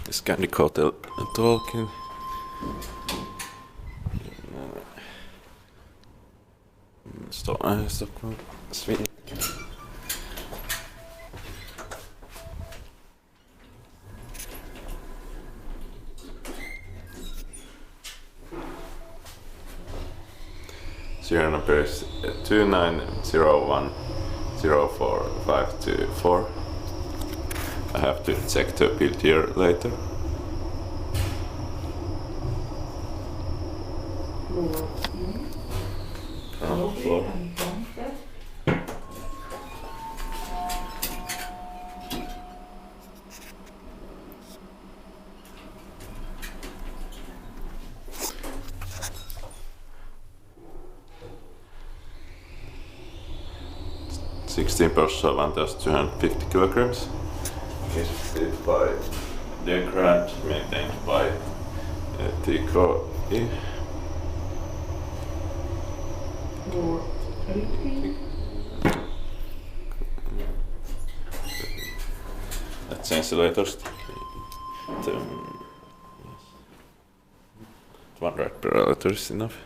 Scandic Hotel Talk in Stockholm, Sweden. Serial number is 2901045524. I have to check the bill here later. Floor. 16 person 1,250 kilograms. Is by the grant maintained by ThyssenKrupp. Let's change the letters. One right per letter is enough.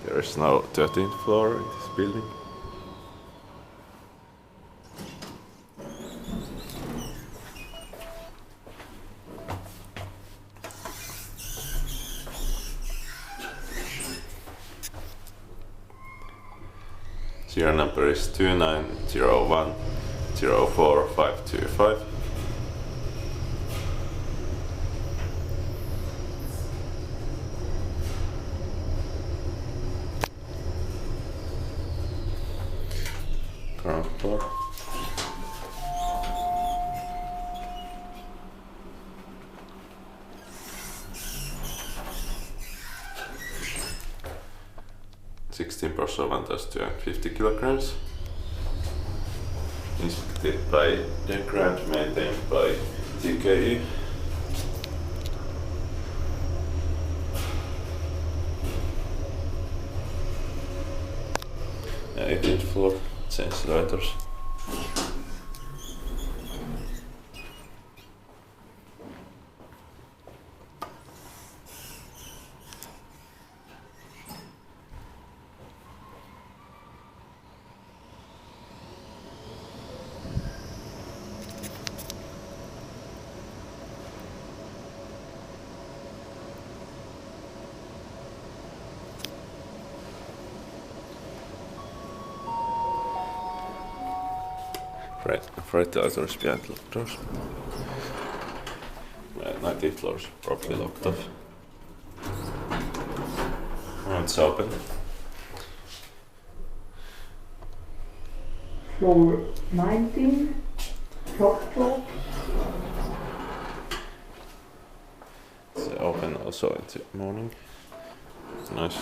There is now 13th floor in this building. Serial number is 2901045525. Ground floor. Sixteen person 1,250 kilograms. Inspected by the grant maintained by TKE. Yeah, 18th floor. Change the letters. Right, the letters behind the doors. 19th floor is probably locked off. Oh, it's open. Floor 19, top floor. It's open also in the morning. Nice.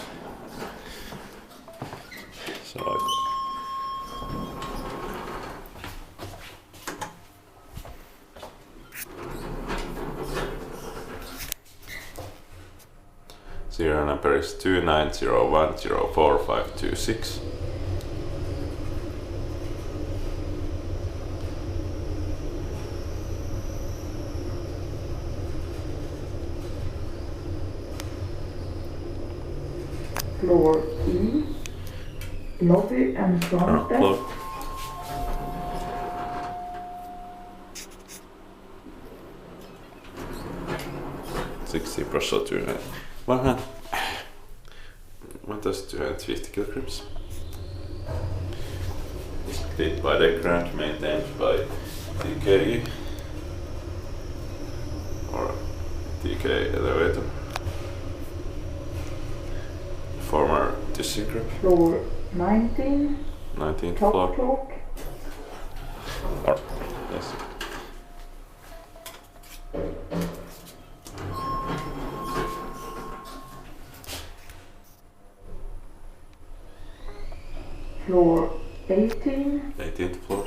So serial number is 2901045526. Floor E, lobby and front desk. Floor. %200. 1,250 kilograms. Inspected by the grant maintained by TKE or TK elevator. Former ThyssenKrupp. Floor 19, 19th top floor. floor. Or, yes. Floor 18. 18th floor.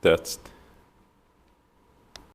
Test.